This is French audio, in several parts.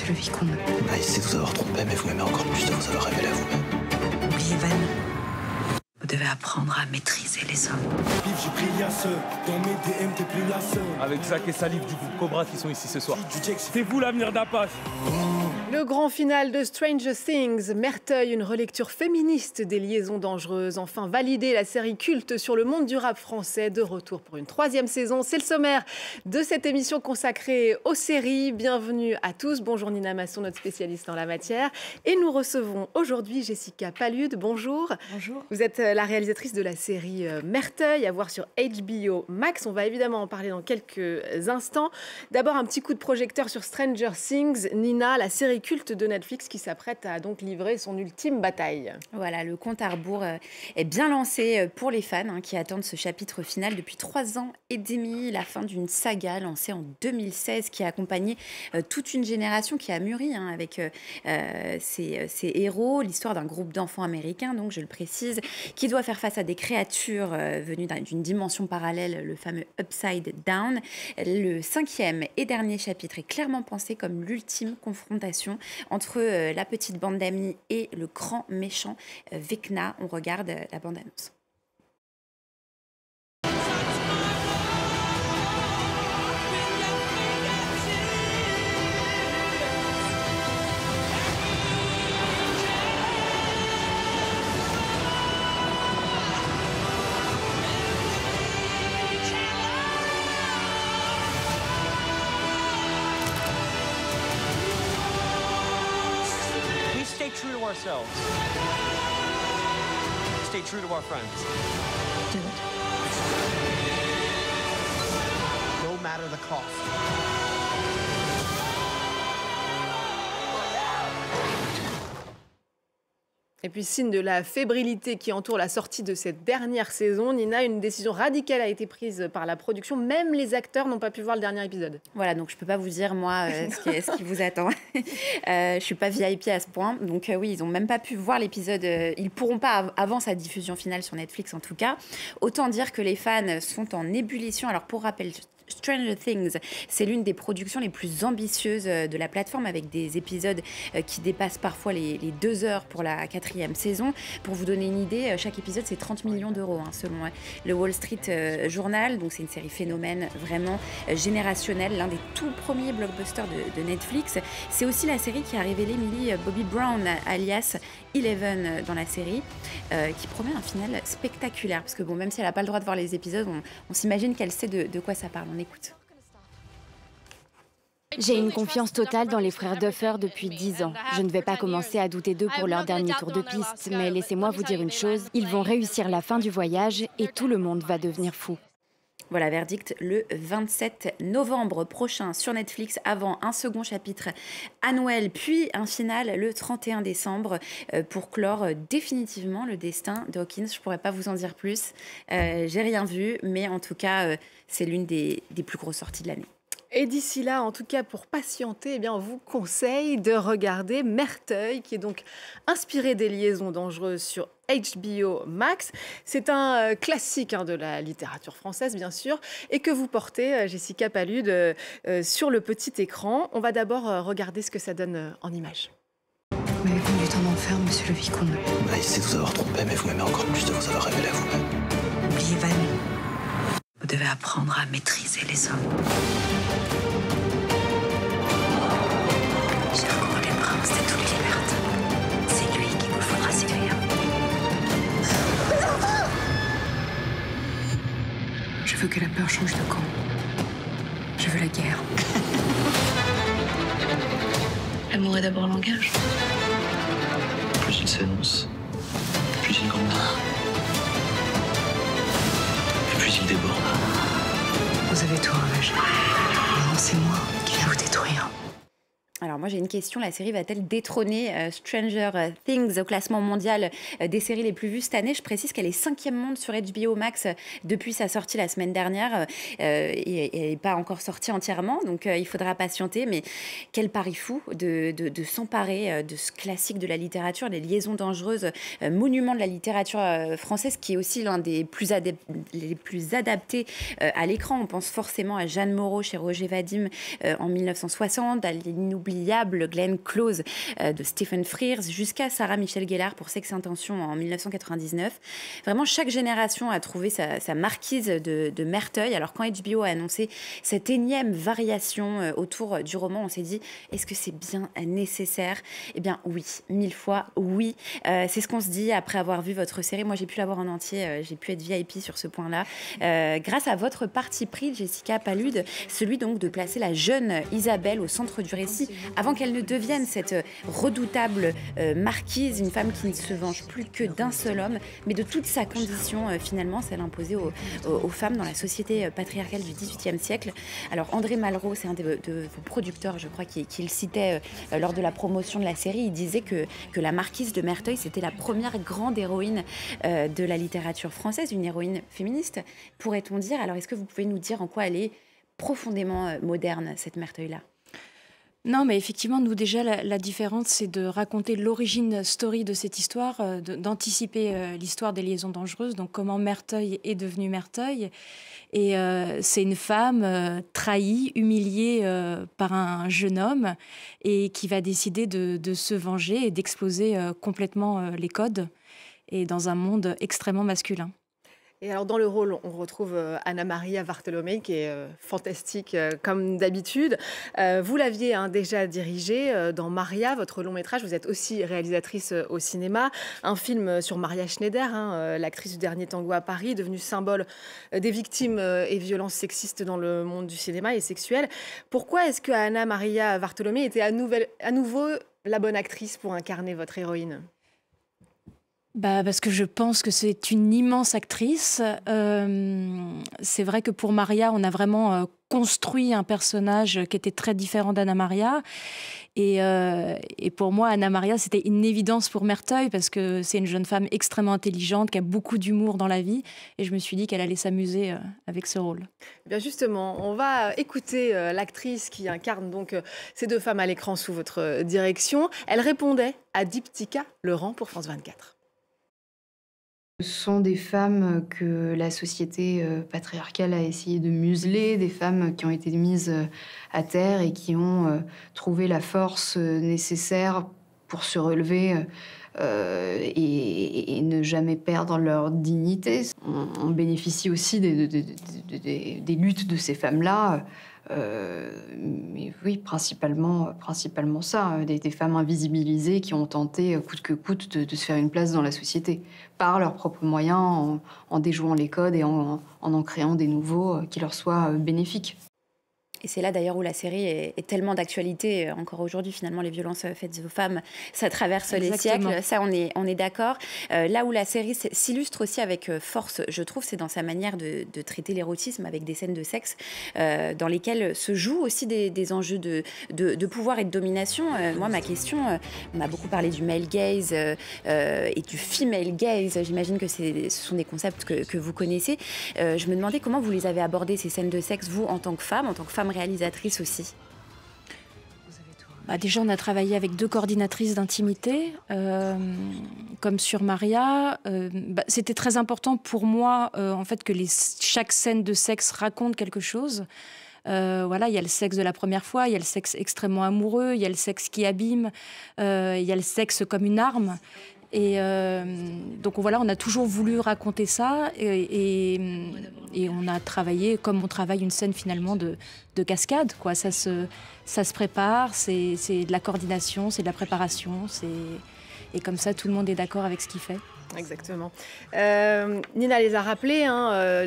monsieur le vicomte. On a essayé de vous avoir trompé, mais vous m'aimez encore plus de vous avoir révélé à vous-même. Oubliez Van. Vous devez apprendre à maîtriser les hommes. J'ai pris liasse, dans mes DM t'es plus la seule. Avec Zach et Salif du groupe Cobra qui sont ici ce soir. C'est vous l'avenir d'Apache. Le grand final de Stranger Things, Merteuil, une relecture féministe des liaisons dangereuses. Enfin validé, la série culte sur le monde du rap français, de retour pour une 3e saison. C'est le sommaire de cette émission consacrée aux séries. Bienvenue à tous. Bonjour Nina Masson, notre spécialiste en la matière. Et nous recevons aujourd'hui Jessica Palude. Bonjour. Bonjour. Vous êtes la réalisatrice de la série Merteuil, à voir sur HBO Max. On va évidemment en parler dans quelques instants. D'abord, un petit coup de projecteur sur Stranger Things. Nina, la série culte de Netflix qui s'apprête à donc livrer son ultime bataille. Voilà, le compte à rebours est bien lancé pour les fans qui attendent ce chapitre final depuis 3 ans et demi, la fin d'une saga lancée en 2016 qui a accompagné toute une génération qui a mûri avec ses héros, l'histoire d'un groupe d'enfants américains, donc je le précise, qui doit faire face à des créatures venues d'une dimension parallèle, le fameux Upside Down. Le 5e et dernier chapitre est clairement pensé comme l'ultime confrontation entre la petite bande d'amis et le grand méchant Vecna. On regarde la bande-annonce. Stay true to ourselves. Stay true to our friends. Do it. No matter the cost. Et puis, signe de la fébrilité qui entoure la sortie de cette dernière saison, Nina, une décision radicale a été prise par la production. Même les acteurs n'ont pas pu voir le dernier épisode. Voilà, donc je ne peux pas vous dire, moi, ce qui vous attend. Je ne suis pas VIP à ce point. Donc oui, ils n'ont même pas pu voir l'épisode. Ils ne pourront pas avant sa diffusion finale sur Netflix, en tout cas. Autant dire que les fans sont en ébullition. Alors, pour rappel, Stranger Things, c'est l'une des productions les plus ambitieuses de la plateforme, avec des épisodes qui dépassent parfois les 2 heures pour la 4e saison. Pour vous donner une idée, chaque épisode, c'est 30 millions d'euros, selon le Wall Street Journal. Donc c'est une série phénomène, vraiment générationnelle, l'un des tout premiers blockbusters de Netflix. C'est aussi la série qui a révélé Millie Bobby Brown, alias Eleven dans la série, qui promet un final spectaculaire. Parce que bon, même si elle n'a pas le droit de voir les épisodes, on s'imagine qu'elle sait de quoi ça parle. On écoute. J'ai une confiance totale dans les frères Duffer depuis 10 ans. Je ne vais pas commencer à douter d'eux pour leur dernier tour de piste, mais laissez-moi vous dire une chose, ils vont réussir la fin du voyage et tout le monde va devenir fou. Voilà, verdict le 27 novembre prochain sur Netflix, avant un second chapitre à Noël, puis un final le 31 décembre pour clore définitivement le destin d'Hawkins. Je ne pourrais pas vous en dire plus, j'ai rien vu, mais en tout cas, c'est l'une des plus grosses sorties de l'année. Et d'ici là, en tout cas pour patienter, on vous conseille de regarder Merteuil, qui est donc inspiré des liaisons dangereuses sur HBO Max. C'est un classique de la littérature française, bien sûr, et que vous portez, Jessica Palude, sur le petit écran. On va d'abord regarder ce que ça donne en images. Vous m'avez conduite en enfer, monsieur le vicomte. On a essayé de vous avoir trompé, mais vous m'aimez encore plus de vous avoir révélé à vous-même. Oubliez Van. Vous devez apprendre à maîtriser les hommes. J'ai recouru les princes de toute liberté. C'est lui qu'il vous faudra séduire. Je veux que la peur change de camp. Je veux la guerre. L'amour est d'abord langage. Plus il s'énonce, plus il grandit. Et plus il déborde. Vous avez tout ravagé. Maintenant, c'est moi qui vais vous détruire. Alors moi j'ai une question, la série va-t-elle détrôner Stranger Things au classement mondial des séries les plus vues cette année? Je précise qu'elle est 5e monde sur HBO Max depuis sa sortie la semaine dernière et elle n'est pas encore sortie entièrement, donc il faudra patienter. Mais quel pari fou de s'emparer de ce classique de la littérature, les liaisons dangereuses, monument de la littérature française, qui est aussi l'un des les plus adaptés à l'écran. On pense forcément à Jeanne Moreau chez Roger Vadim en 1960, à l'inoubliable l'inoubliable Glenn Close de Stephen Frears, jusqu'à Sarah Michelle Gellar pour Sex Intention en 1999. Vraiment, chaque génération a trouvé sa marquise de Merteuil. Alors quand HBO a annoncé cette énième variation autour du roman, on s'est dit, est-ce que c'est bien nécessaire? Eh bien oui, 1000 fois oui. C'est ce qu'on se dit après avoir vu votre série. Moi, j'ai pu la voir en entier, j'ai pu être VIP sur ce point-là. Grâce à votre parti pris, Jessica Palud, celui donc de placer la jeune Isabelle au centre du récit, avant qu'elle ne devienne cette redoutable marquise, une femme qui ne se venge plus que d'un seul homme, mais de toute sa condition, finalement, celle imposée aux femmes dans la société patriarcale du XVIIIe siècle. Alors, André Malraux, c'est un de vos producteurs, je crois, qui le citait lors de la promotion de la série. Il disait que la marquise de Merteuil, c'était la première grande héroïne de la littérature française, une héroïne féministe, pourrait-on dire. Alors, est-ce que vous pouvez nous dire en quoi elle est profondément moderne, cette Merteuil-là? Non, mais effectivement, nous déjà, la différence, c'est de raconter l'origine story de cette histoire, d'anticiper l'histoire des liaisons dangereuses, donc comment Merteuil est devenue Merteuil. Et c'est une femme trahie, humiliée par un jeune homme et qui va décider de se venger et d'exploser complètement les codes, et dans un monde extrêmement masculin. Et alors, dans le rôle, on retrouve Anna Maria Bartolomei, qui est fantastique comme d'habitude. Vous l'aviez déjà dirigé dans Maria, votre long métrage. Vous êtes aussi réalisatrice au cinéma. Un film sur Maria Schneider, l'actrice du Dernier Tango à Paris, devenue symbole des victimes et violences sexistes dans le monde du cinéma et sexuel. Pourquoi est-ce que Anna Maria Bartolomei était à nouveau la bonne actrice pour incarner votre héroïne ? Parce que je pense que c'est une immense actrice. C'est vrai que pour Maria, on a vraiment construit un personnage qui était très différent d'Anna Maria. Et pour moi, Anna Maria, c'était une évidence pour Merteuil, parce que c'est une jeune femme extrêmement intelligente, qui a beaucoup d'humour dans la vie. Et je me suis dit qu'elle allait s'amuser avec ce rôle. Bien justement, on va écouter l'actrice qui incarne donc ces deux femmes à l'écran sous votre direction. Elle répondait à Diptyka Leurent pour France 24. Ce sont des femmes que la société patriarcale a essayé de museler, des femmes qui ont été mises à terre et qui ont trouvé la force nécessaire pour se relever et ne jamais perdre leur dignité. On bénéficie aussi des luttes de ces femmes-là. Mais oui, principalement ça, des femmes invisibilisées qui ont tenté, coûte que coûte, de se faire une place dans la société par leurs propres moyens, en déjouant les codes et en créant des nouveaux qui leur soient bénéfiques. Et c'est là d'ailleurs où la série est tellement d'actualité encore aujourd'hui. Finalement, les violences faites aux femmes, ça traverse les siècles. Ça, on est d'accord. Là où la série s'illustre aussi avec force, je trouve, c'est dans sa manière de traiter l'érotisme avec des scènes de sexe dans lesquelles se jouent aussi des enjeux de pouvoir et de domination. Moi, ma question, on a beaucoup parlé du male gaze et du female gaze. J'imagine que ce sont des concepts que vous connaissez. Je me demandais comment vous les avez abordés, ces scènes de sexe, vous, en tant que femme réalisatrice aussi. Déjà, on a travaillé avec 2 coordinatrices d'intimité, comme sur Maria. C'était très important pour moi, en fait, que chaque scène de sexe raconte quelque chose. Voilà, il y a le sexe de la première fois, il y a le sexe extrêmement amoureux, il y a le sexe qui abîme, il y a le sexe comme une arme. Et donc voilà, on a toujours voulu raconter ça et on a travaillé comme on travaille une scène finalement de cascade, quoi. Ça se prépare, c'est de la coordination, c'est de la préparation, et comme ça tout le monde est d'accord avec ce qu'il fait. Exactement. Nina les a rappelés,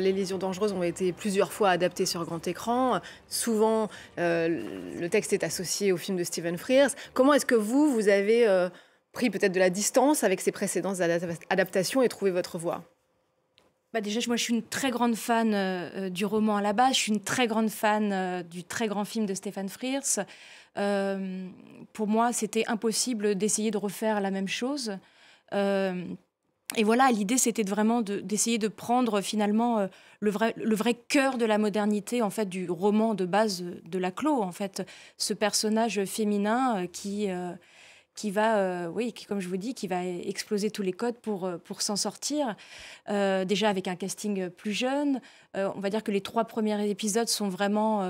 les liaisons dangereuses ont été plusieurs fois adaptées sur grand écran. Souvent, le texte est associé au film de Stephen Frears. Comment est-ce que vous avez pris peut-être de la distance avec ces précédentes adaptations et trouvé votre voie? Déjà, moi, je suis une très grande fan du roman à la base. Je suis une très grande fan du très grand film de Stephen Frears. Pour moi, c'était impossible d'essayer de refaire la même chose. Et voilà, l'idée, c'était vraiment d'essayer de prendre finalement le vrai cœur de la modernité, en fait, du roman de base de Laclos, en fait, ce personnage féminin qui qui va, comme je vous dis, qui va exploser tous les codes pour s'en sortir. Déjà avec un casting plus jeune. On va dire que les 3 premiers épisodes sont vraiment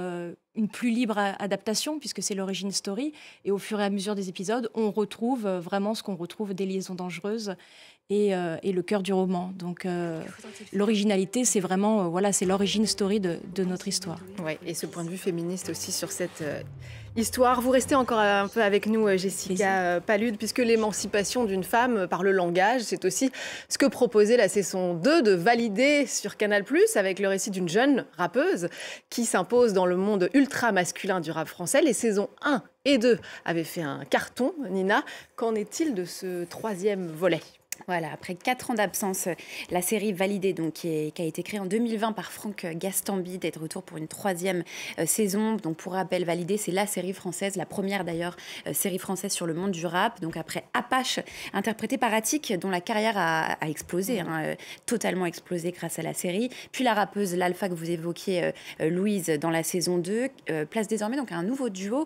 une plus libre adaptation, puisque c'est l'origin story. Et au fur et à mesure des épisodes, on retrouve vraiment ce qu'on retrouve des Liaisons dangereuses et le cœur du roman. Donc l'originalité, c'est vraiment c'est l'origin story de notre histoire. Ouais, et ce point de vue féministe aussi sur cette histoire. Vous restez encore un peu avec nous, Jessica Palud, puisque l'émancipation d'une femme par le langage, c'est aussi ce que proposait la saison 2 de Validé sur Canal+, avec le récit d'une jeune rappeuse qui s'impose dans le monde ultra masculin du rap français. Les saisons 1 et 2 avaient fait un carton. Nina, qu'en est-il de ce 3e volet ? Voilà, après 4 ans d'absence, la série Validé, donc, qui a été créée en 2020 par Franck Gastambide, est de retour pour une 3e saison. Donc, pour rappel, Validé, c'est la série française, la première d'ailleurs série française sur le monde du rap. Donc après Apache, interprété par Attic, dont la carrière a explosé, totalement explosé grâce à la série. Puis la rappeuse l'Alpha que vous évoquiez, Louise, dans la saison 2, place désormais donc à un nouveau duo,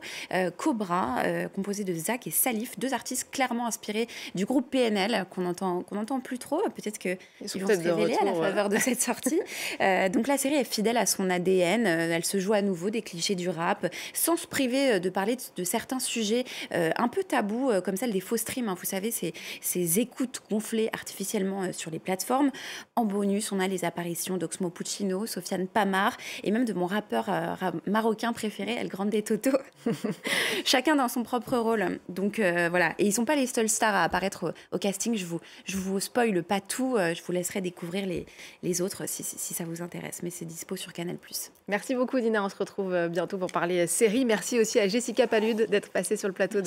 Cobra, composé de Zach et Salif, 2 artistes clairement inspirés du groupe PNL qu'on n'entend plus trop. Peut-être qu'ils vont se révéler à la faveur de cette sortie. Donc la série est fidèle à son ADN. Elle se joue à nouveau des clichés du rap, sans se priver de parler de certains sujets un peu tabous, comme celle des faux streams. Vous savez, ces écoutes gonflées artificiellement sur les plateformes. En bonus, on a les apparitions d'Oxmo Puccino, Sofiane Pamar, et même de mon rappeur marocain préféré, El Grande Toto. Chacun dans son propre rôle. Donc voilà. Et ils ne sont pas les seuls stars à apparaître au casting. Je vous spoile pas tout, je vous laisserai découvrir les autres si ça vous intéresse, mais c'est dispo sur Canal+. Merci beaucoup Nina, on se retrouve bientôt pour parler série. Merci aussi à Jessica Palud d'être passée sur le plateau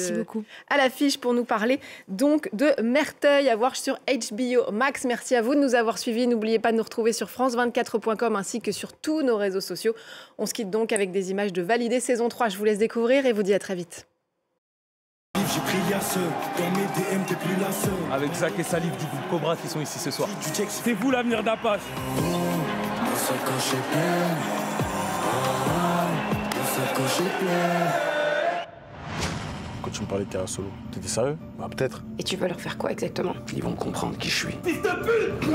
à l'affiche pour nous parler donc de Merteuil à voir sur HBO Max. Merci à vous de nous avoir suivis. N'oubliez pas de nous retrouver sur france24.com ainsi que sur tous nos réseaux sociaux. On se quitte donc avec des images de Validé saison 3. Je vous laisse découvrir et vous dis à très vite. J'ai pris Yasse, dans mes DM t'es plus la seule. Avec Zach et Salif du groupe Cobra qui sont ici ce soir. C'est vous l'avenir d'Apache. Mon sacoche est plein. Mon sacoche est plein. Quand tu me parlais de terrain solo, t'étais sérieux? Bah peut-être. Et tu veux leur faire quoi exactement? Ils vont comprendre qui je suis. Fils de pute!